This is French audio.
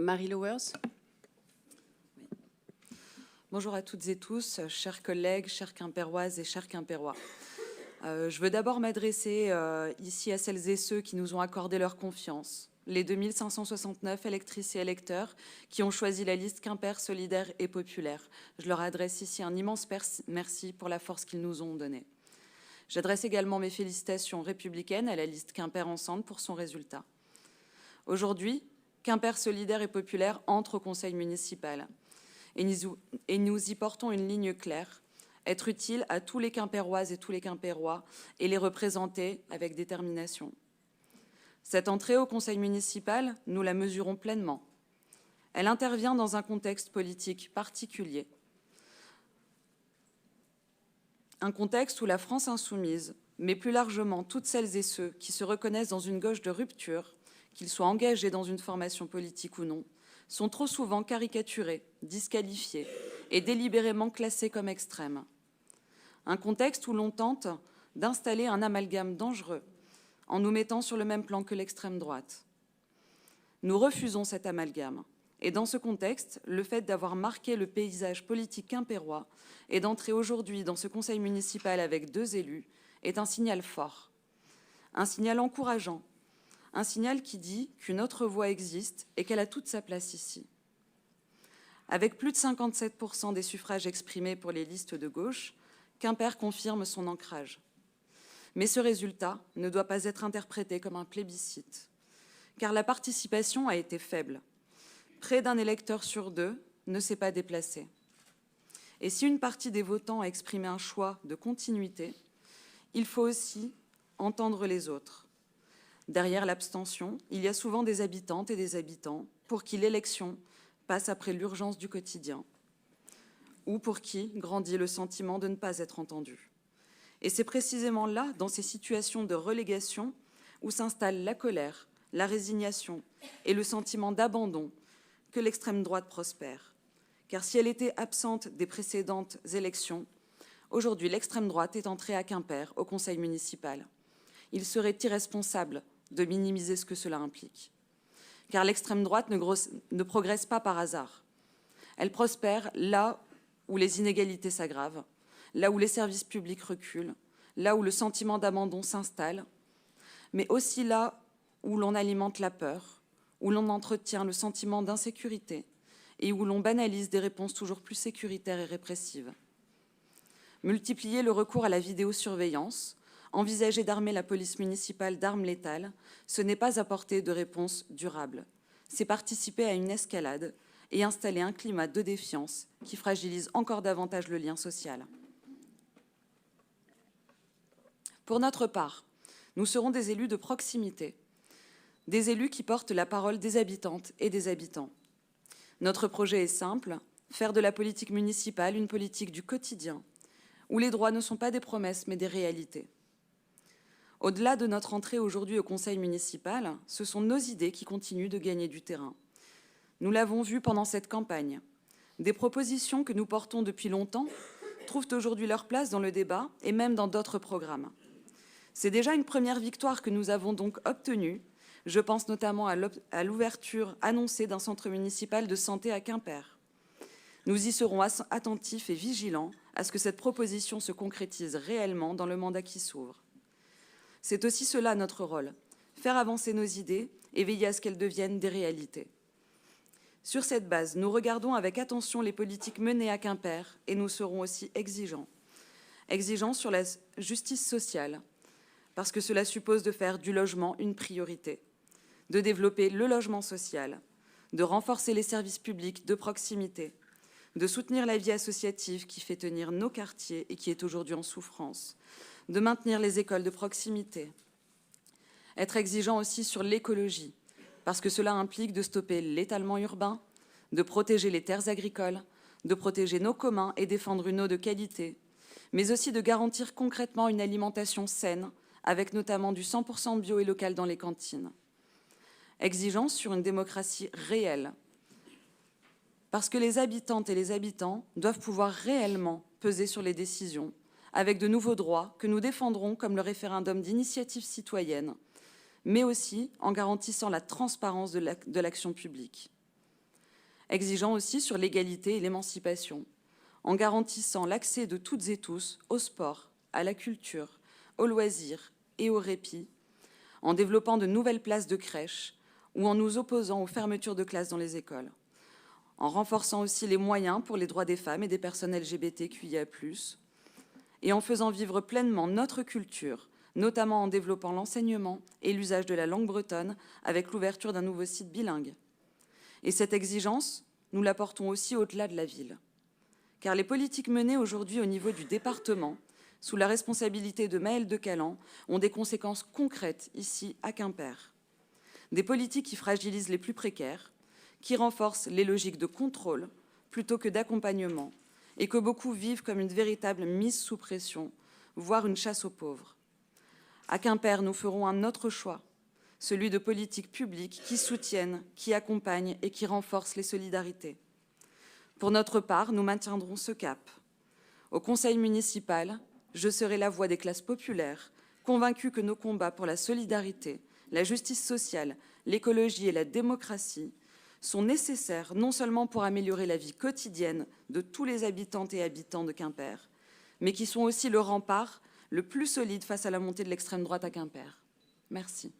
Marie Lowers. Bonjour à toutes et tous, chers collègues, chères Quimpéroises et chers Quimpérois. Je veux d'abord m'adresser ici à celles et ceux qui nous ont accordé leur confiance, les 2569 électrices et électeurs qui ont choisi la liste Quimper solidaire et populaire. Je leur adresse ici un immense merci pour la force qu'ils nous ont donnée. J'adresse également mes félicitations républicaines à la liste Quimper Ensemble pour son résultat. Aujourd'hui, Quimper solidaire et populaire entre au conseil municipal. Et nous y portons une ligne claire, être utile à tous les Quimpéroises et tous les Quimpérois et les représenter avec détermination. Cette entrée au conseil municipal, nous la mesurons pleinement. Elle intervient dans un contexte politique particulier. Un contexte où la France insoumise, mais plus largement toutes celles et ceux qui se reconnaissent dans une gauche de rupture, qu'ils soient engagés dans une formation politique ou non, sont trop souvent caricaturés, disqualifiés et délibérément classés comme extrêmes. Un contexte où l'on tente d'installer un amalgame dangereux en nous mettant sur le même plan que l'extrême droite. Nous refusons cet amalgame. Et dans ce contexte, le fait d'avoir marqué le paysage politique quimpérois et d'entrer aujourd'hui dans ce conseil municipal avec 2 élus est un signal fort, un signal encourageant, un signal qui dit qu'une autre voie existe et qu'elle a toute sa place ici. Avec plus de 57% des suffrages exprimés pour les listes de gauche, Quimper confirme son ancrage. Mais ce résultat ne doit pas être interprété comme un plébiscite, car la participation a été faible. Près d'un électeur sur 2 ne s'est pas déplacé. Et si une partie des votants a exprimé un choix de continuité, il faut aussi entendre les autres. Derrière l'abstention, il y a souvent des habitantes et des habitants pour qui l'élection passe après l'urgence du quotidien ou pour qui grandit le sentiment de ne pas être entendu. Et c'est précisément là, dans ces situations de relégation, où s'installe la colère, la résignation et le sentiment d'abandon que l'extrême droite prospère. Car si elle était absente des précédentes élections, aujourd'hui l'extrême droite est entrée à Quimper, au conseil municipal. Il serait irresponsable de minimiser ce que cela implique. Car l'extrême droite ne progresse pas par hasard. Elle prospère là où les inégalités s'aggravent, là où les services publics reculent, là où le sentiment d'abandon s'installe, mais aussi là où l'on alimente la peur, où l'on entretient le sentiment d'insécurité et où l'on banalise des réponses toujours plus sécuritaires et répressives. Multiplier le recours à la vidéosurveillance, envisager d'armer la police municipale d'armes létales, ce n'est pas apporter de réponse durable. C'est participer à une escalade et installer un climat de défiance qui fragilise encore davantage le lien social. Pour notre part, nous serons des élus de proximité, des élus qui portent la parole des habitantes et des habitants. Notre projet est simple, faire de la politique municipale une politique du quotidien, où les droits ne sont pas des promesses mais des réalités. Au-delà de notre entrée aujourd'hui au conseil municipal, ce sont nos idées qui continuent de gagner du terrain. Nous l'avons vu pendant cette campagne. Des propositions que nous portons depuis longtemps trouvent aujourd'hui leur place dans le débat et même dans d'autres programmes. C'est déjà une première victoire que nous avons donc obtenue. Je pense notamment à l'ouverture annoncée d'un centre municipal de santé à Quimper. Nous y serons attentifs et vigilants à ce que cette proposition se concrétise réellement dans le mandat qui s'ouvre. C'est aussi cela notre rôle, faire avancer nos idées et veiller à ce qu'elles deviennent des réalités. Sur cette base, nous regardons avec attention les politiques menées à Quimper et nous serons aussi exigeants. Exigeants sur la justice sociale, parce que cela suppose de faire du logement une priorité, de développer le logement social, de renforcer les services publics de proximité, de soutenir la vie associative qui fait tenir nos quartiers et qui est aujourd'hui en souffrance, de maintenir les écoles de proximité. Être exigeant aussi sur l'écologie, parce que cela implique de stopper l'étalement urbain, de protéger les terres agricoles, de protéger nos communs et défendre une eau de qualité, mais aussi de garantir concrètement une alimentation saine, avec notamment du 100% bio et local dans les cantines. Exigence sur une démocratie réelle, parce que les habitantes et les habitants doivent pouvoir réellement peser sur les décisions, avec de nouveaux droits que nous défendrons comme le référendum d'initiative citoyenne, mais aussi en garantissant la transparence de l'action publique. exigeant aussi sur l'égalité et l'émancipation, en garantissant l'accès de toutes et tous au sport, à la culture, aux loisirs et au répit, en développant de nouvelles places de crèche ou en nous opposant aux fermetures de classes dans les écoles, en renforçant aussi les moyens pour les droits des femmes et des personnes LGBTQIA+, et en faisant vivre pleinement notre culture, notamment en développant l'enseignement et l'usage de la langue bretonne avec l'ouverture d'un nouveau site bilingue. Et cette exigence, nous la portons aussi au-delà de la ville. Car les politiques menées aujourd'hui au niveau du département, sous la responsabilité de Maëlle de Calan, ont des conséquences concrètes ici à Quimper. Des politiques qui fragilisent les plus précaires, qui renforcent les logiques de contrôle plutôt que d'accompagnement, et que beaucoup vivent comme une véritable mise sous pression, voire une chasse aux pauvres. À Quimper, nous ferons un autre choix, celui de politiques publiques qui soutiennent, qui accompagnent et qui renforcent les solidarités. Pour notre part, nous maintiendrons ce cap. Au conseil municipal, je serai la voix des classes populaires, convaincue que nos combats pour la solidarité, la justice sociale, l'écologie et la démocratie sont nécessaires non seulement pour améliorer la vie quotidienne de tous les habitantes et habitants de Quimper, mais qui sont aussi le rempart le plus solide face à la montée de l'extrême droite à Quimper. Merci.